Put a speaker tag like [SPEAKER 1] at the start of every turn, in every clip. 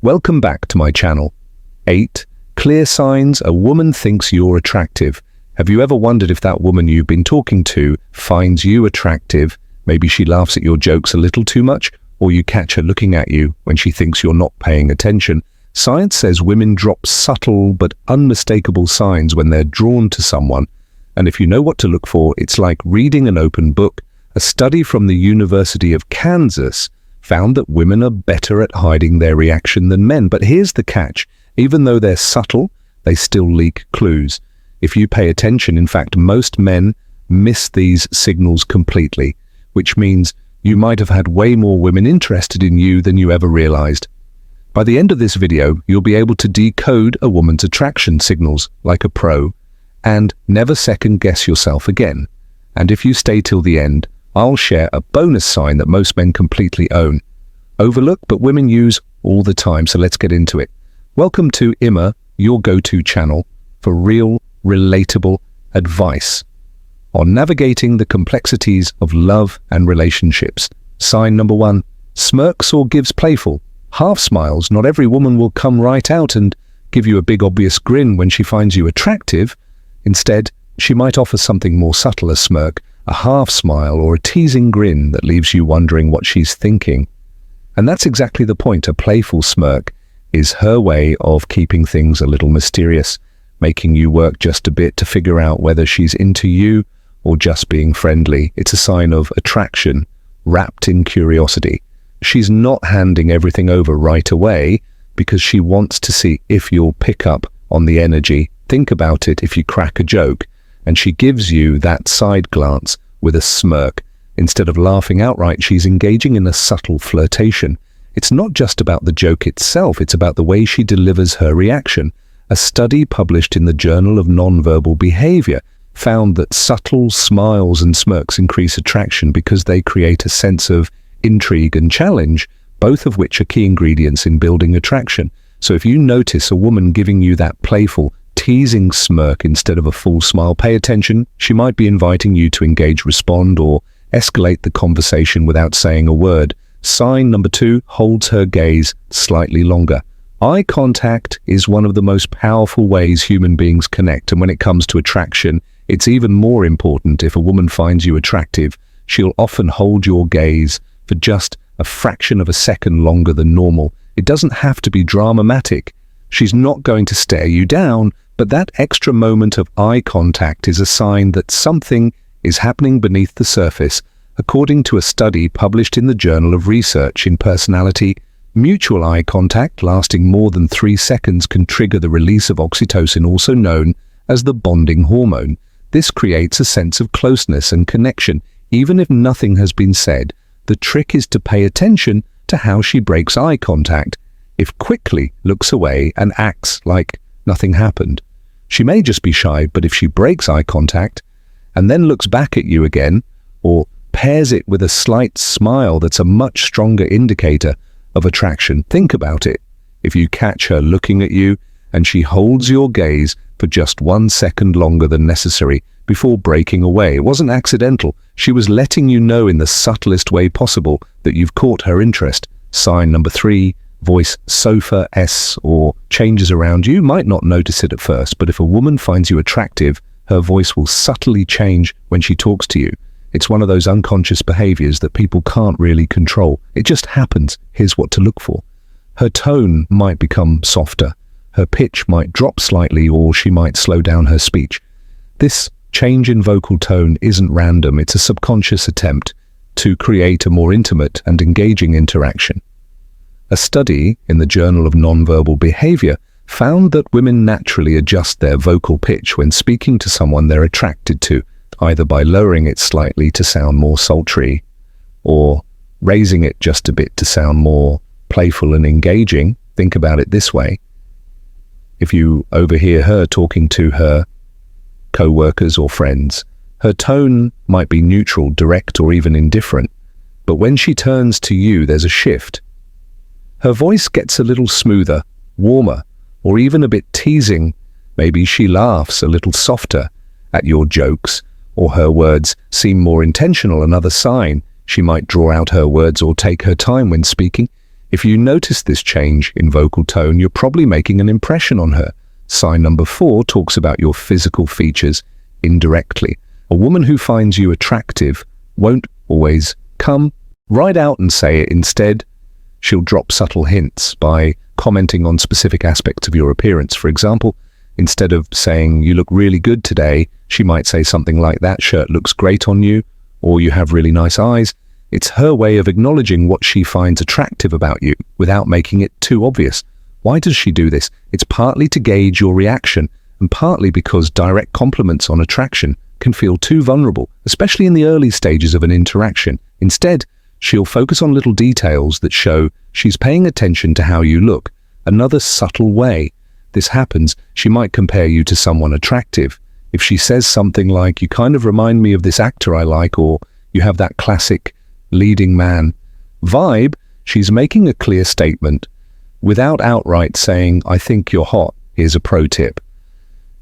[SPEAKER 1] Welcome back to my channel. 8. Clear signs a woman thinks you're attractive. Have you ever wondered if that woman you've been talking to finds you attractive? Maybe she laughs at your jokes a little too much, or you catch her looking at you when she thinks you're not paying attention. Science says women drop subtle but unmistakable signs when they're drawn to someone. And if you know what to look for, it's like reading an open book. A study from the University of Kansas found that women are better at hiding their reaction than men. But here's the catch. Even though they're subtle, they still leak clues. If you pay attention, in fact, most men miss these signals completely, which means you might have had way more women interested in you than you ever realized. By the end of this video, you'll be able to decode a woman's attraction signals like a pro and never second guess yourself again. And if you stay till the end, I'll share a bonus sign that most men completely overlook, but women use all the time. So let's get into it. Welcome to Emma, your go-to channel for real, relatable advice on navigating the complexities of love and relationships. Sign number 1, smirks or gives playful, half smiles. Not every woman will come right out and give you a big obvious grin when she finds you attractive. Instead, she might offer something more subtle, a smirk, a half smile, or a teasing grin that leaves you wondering what she's thinking. And that's exactly the point. A playful smirk is her way of keeping things a little mysterious, making you work just a bit to figure out whether she's into you or just being friendly. It's a sign of attraction wrapped in curiosity. She's not handing everything over right away because she wants to see if you'll pick up on the energy. Think about it. If you crack a joke and she gives you that side glance with a smirk, instead of laughing outright, she's engaging in a subtle flirtation. It's not just about the joke itself, it's about the way she delivers her reaction. A study published in the Journal of Nonverbal Behavior found that subtle smiles and smirks increase attraction because they create a sense of intrigue and challenge, both of which are key ingredients in building attraction. So if you notice a woman giving you that playful, teasing smirk instead of a full smile, pay attention. She might be inviting you to engage, respond, or escalate the conversation without saying a word. Sign number 2, holds her gaze slightly longer. Eye contact is one of the most powerful ways human beings connect, and when it comes to attraction, it's even more important. If a woman finds you attractive, she'll often hold your gaze for just a fraction of a second longer than normal. It doesn't have to be dramatic. She's not going to stare you down, but that extra moment of eye contact is a sign that something is happening beneath the surface. According to a study published in the Journal of Research in Personality, mutual eye contact lasting more than 3 seconds can trigger the release of oxytocin, also known as the bonding hormone. This creates a sense of closeness and connection, even if nothing has been said. The trick is to pay attention to how she breaks eye contact. If quickly looks away and acts like nothing happened, she may just be shy, but if she breaks eye contact and then looks back at you again, or pairs it with a slight smile, that's a much stronger indicator of attraction. Think about it. If you catch her looking at you and she holds your gaze for just 1 second longer than necessary before breaking away, it wasn't accidental. She was letting you know in the subtlest way possible that you've caught her interest. Sign number 3, voice sofa S or changes around you. Might not notice it at first, but if a woman finds you attractive, her voice will subtly change when she talks to you. It's one of those unconscious behaviors that people can't really control. It just happens. Here's what to look for. Her tone might become softer. Her pitch might drop slightly, or she might slow down her speech. This change in vocal tone isn't random. It's a subconscious attempt to create a more intimate and engaging interaction. A study in the Journal of Nonverbal Behavior found that women naturally adjust their vocal pitch when speaking to someone they're attracted to, either by lowering it slightly to sound more sultry or raising it just a bit to sound more playful and engaging. Think about it this way. If you overhear her talking to her co-workers or friends, her tone might be neutral, direct, or even indifferent. But when she turns to you, there's a shift. Her voice gets a little smoother, warmer, or even a bit teasing. Maybe she laughs a little softer at your jokes, or her words seem more intentional. Another sign, she might draw out her words or take her time when speaking. If you notice this change in vocal tone, you're probably making an impression on her. Sign number 4 talks about your physical features indirectly. A woman who finds you attractive won't always come right out and say it. Instead, she'll drop subtle hints by commenting on specific aspects of your appearance. For example, instead of saying, "You look really good today," she might say something like, "That shirt looks great on you," or "You have really nice eyes." It's her way of acknowledging what she finds attractive about you without making it too obvious. Why does she do this? It's partly to gauge your reaction, and partly because direct compliments on attraction can feel too vulnerable, especially in the early stages of an interaction. Instead, she'll focus on little details that show she's paying attention to how you look. Another subtle way this happens, she might compare you to someone attractive. If she says something like, "You kind of remind me of this actor I like," or "You have that classic leading man vibe," she's making a clear statement without outright saying, "I think you're hot." Here's a pro tip.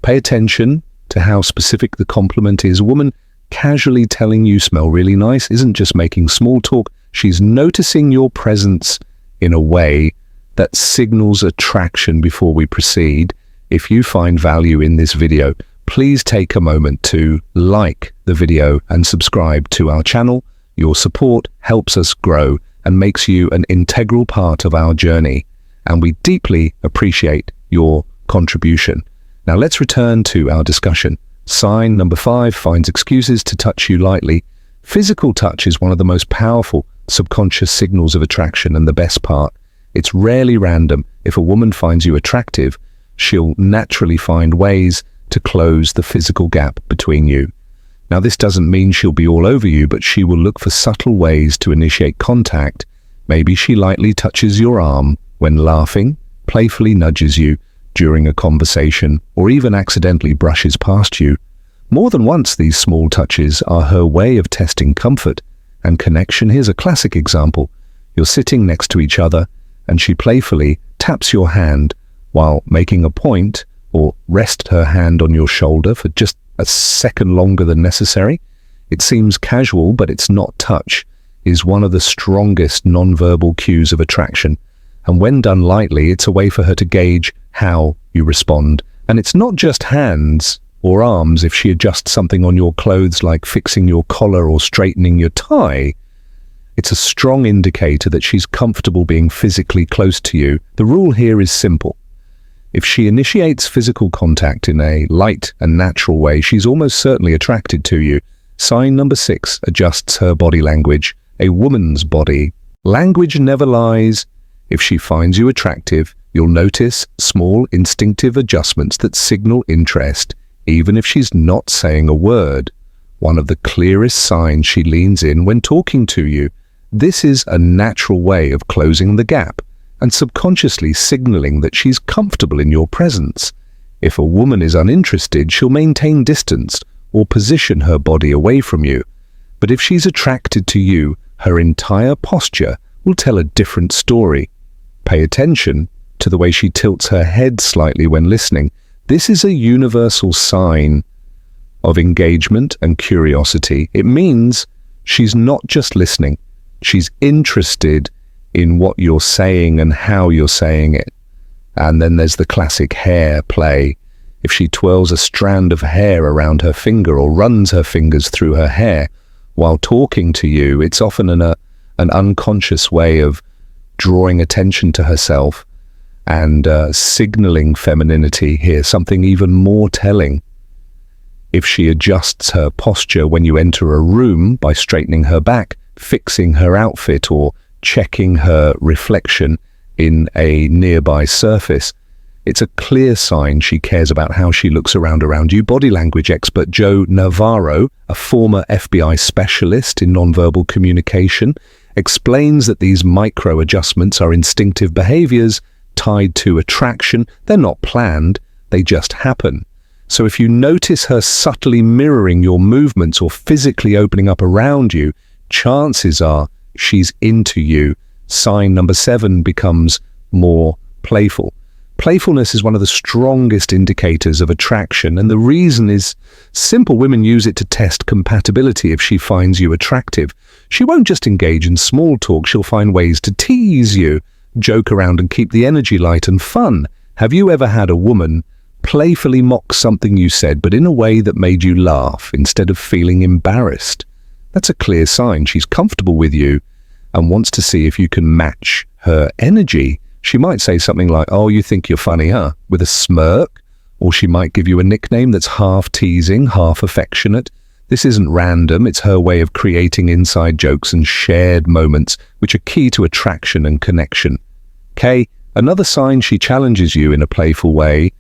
[SPEAKER 1] Pay attention to how specific the compliment is. A woman casually telling you smell really nice isn't just making small talk. She's noticing your presence in a way that signals attraction. Before we proceed, if you find value in this video, please take a moment to like the video and subscribe to our channel. Your support helps us grow and makes you an integral part of our journey, and we deeply appreciate your contribution. Now let's return to our discussion. Sign number 5 finds excuses to touch you lightly. Physical touch is one of the most powerful subconscious signals of attraction, and the best part, it's rarely random. If a woman finds you attractive, she'll naturally find ways to close the physical gap between you. Now, this doesn't mean she'll be all over you, but she will look for subtle ways to initiate contact. Maybe she lightly touches your arm when laughing, playfully nudges you during a conversation, or even accidentally brushes past you. More than once, these small touches are her way of testing comfort and connection. Here's a classic example. You're sitting next to each other, and she playfully taps your hand while making a point, or rests her hand on your shoulder for just a second longer than necessary. It seems casual, but it's not. Touch is one of the strongest nonverbal cues of attraction, and when done lightly, it's a way for her to gauge how you respond. And it's not just hands or arms. If she adjusts something on your clothes, like fixing your collar or straightening your tie, it's a strong indicator that she's comfortable being physically close to you. The rule here is simple. If she initiates physical contact in a light and natural way, she's almost certainly attracted to you. Sign number 6 adjusts her body language. A woman's body language never lies. If she finds you attractive, you'll notice small instinctive adjustments that signal interest, even if she's not saying a word. One of the clearest signs she leans in when talking to you. This is a natural way of closing the gap and subconsciously signaling that she's comfortable in your presence. If a woman is uninterested, she'll maintain distance or position her body away from you. But if she's attracted to you, her entire posture will tell a different story. Pay attention to the way she tilts her head slightly when listening. This is a universal sign of engagement and curiosity. It means she's not just listening, she's interested in what you're saying and how you're saying it. And then there's the classic hair play. If she twirls a strand of hair around her finger or runs her fingers through her hair while talking to you, it's often an unconscious way of drawing attention to herself and signaling femininity here. Something even more telling. If she adjusts her posture when you enter a room by straightening her back, fixing her outfit, or checking her reflection in a nearby surface, it's a clear sign she cares about how she looks around you. Body language expert Joe Navarro, a former FBI specialist in nonverbal communication, explains that these micro adjustments are instinctive behaviors tied to attraction. They're not planned, they just happen. So if you notice her subtly mirroring your movements or physically opening up around you, chances are she's into you. Sign number 7 becomes more playful. Playfulness is one of the strongest indicators of attraction, and the reason is simple. Women use it to test compatibility. If she finds you attractive, she won't just engage in small talk, she'll find ways to tease you, joke around and keep the energy light and fun. Have you ever had a woman playfully mock something you said, but in a way that made you laugh instead of feeling embarrassed? That's a clear sign she's comfortable with you and wants to see if you can match her energy. She might say something like, "Oh, you think you're funny, huh?" with a smirk, or she might give you a nickname that's half teasing, half affectionate. This isn't random, it's her way of creating inside jokes and shared moments, which are key to attraction and connection. Okay, another sign she challenges you in a playful way.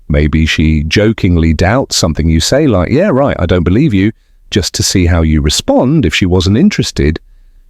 [SPEAKER 1] Maybe she jokingly doubts something you say, like, "Yeah, right, I don't believe you," just to see how you respond. If she wasn't interested,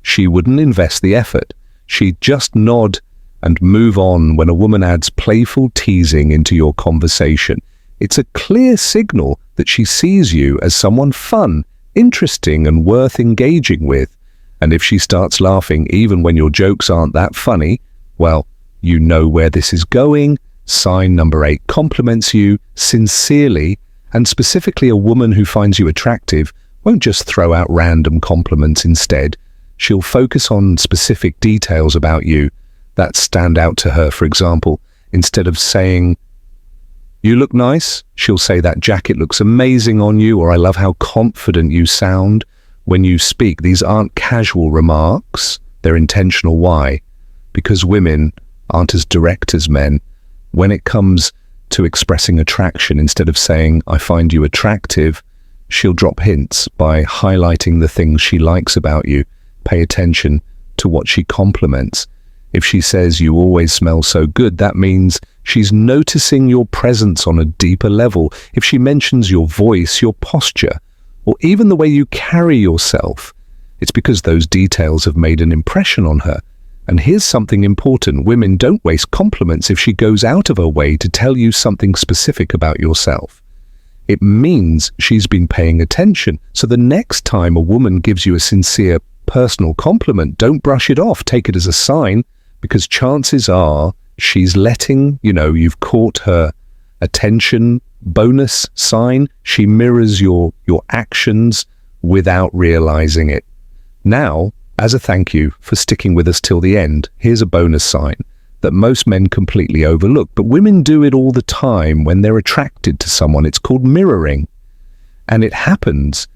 [SPEAKER 1] she wouldn't invest the effort. She'd just nod and move on when a woman adds playful teasing into your conversation. It's a clear signal that she sees you as someone fun, interesting, and worth engaging with. And if she starts laughing even when your jokes aren't that funny, well, you know where this is going. Sign number 8 compliments you sincerely, and specifically a woman who finds you attractive won't just throw out random compliments instead. She'll focus on specific details about you that stand out to her. For example, instead of saying, "You look nice," she'll say, "That jacket looks amazing on you," or "I love how confident you sound when you speak." These aren't casual remarks, they're intentional. Why? Because women aren't as direct as men. When it comes to expressing attraction, instead of saying, "I find you attractive," she'll drop hints by highlighting the things she likes about you. Pay attention to what she compliments. If she says, "You always smell so good," that means she's noticing your presence on a deeper level. If she mentions your voice, your posture, or even the way you carry yourself, it's because those details have made an impression on her. And here's something important. Women don't waste compliments if she goes out of her way to tell you something specific about yourself. It means she's been paying attention. So the next time a woman gives you a sincere personal compliment, don't brush it off. Take it as a sign, because chances are she's letting you know you've caught her attention. Bonus sign, she mirrors your actions without realizing it. Now, as a thank you for sticking with us till the end, here's a bonus sign that most men completely overlook, but women do it all the time when they're attracted to someone. It's called mirroring. And it happens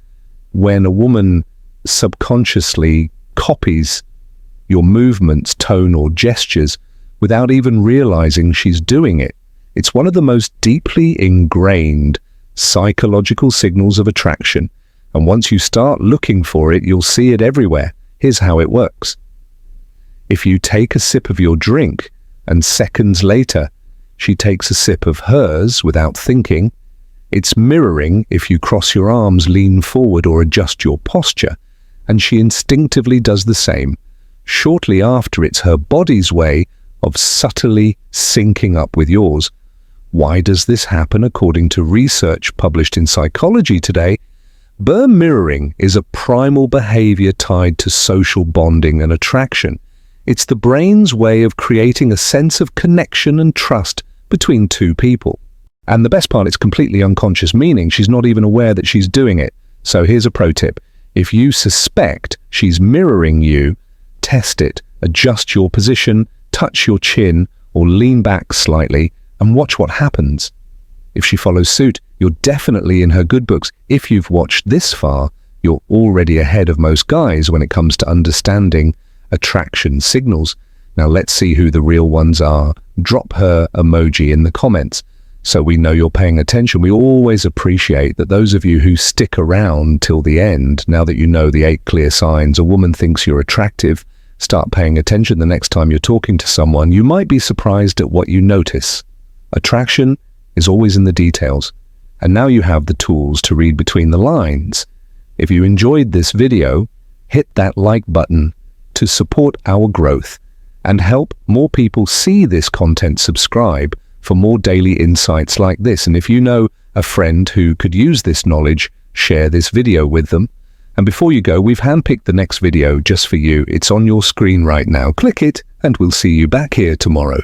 [SPEAKER 1] when a woman subconsciously copies your movements, tone, or gestures without even realizing she's doing it. It's one of the most deeply ingrained psychological signals of attraction. And once you start looking for it, you'll see it everywhere. Here's how it works. If you take a sip of your drink and seconds later she takes a sip of hers without thinking, it's mirroring. If you cross your arms, lean forward, or adjust your posture, and she instinctively does the same. Shortly after, it's her body's way of subtly syncing up with yours. Why does this happen? According to research published in Psychology Today, burn mirroring is a primal behavior tied to social bonding and attraction. It's the brain's way of creating a sense of connection and trust between two people. And the best part, it's completely unconscious, meaning she's not even aware that she's doing it. So here's a pro tip. If you suspect she's mirroring you, test it. Adjust your position, touch your chin, or lean back slightly, and watch what happens. If she follows suit, you're definitely in her good books. If you've watched this far, you're already ahead of most guys when it comes to understanding attraction signals. Now let's see who the real ones are. Drop her emoji in the comments so we know you're paying attention. We always appreciate that those of you who stick around till the end, now that you know the 8 clear signs a woman thinks you're attractive, start paying attention the next time you're talking to someone. You might be surprised at what you notice. Attraction is always in the details. And now you have the tools to read between the lines. If you enjoyed this video, hit that like button to support our growth and help more people see this content. Subscribe for more daily insights like this. And if you know a friend who could use this knowledge, share this video with them. And before you go, we've handpicked the next video just for you. It's on your screen right now. Click it and we'll see you back here tomorrow.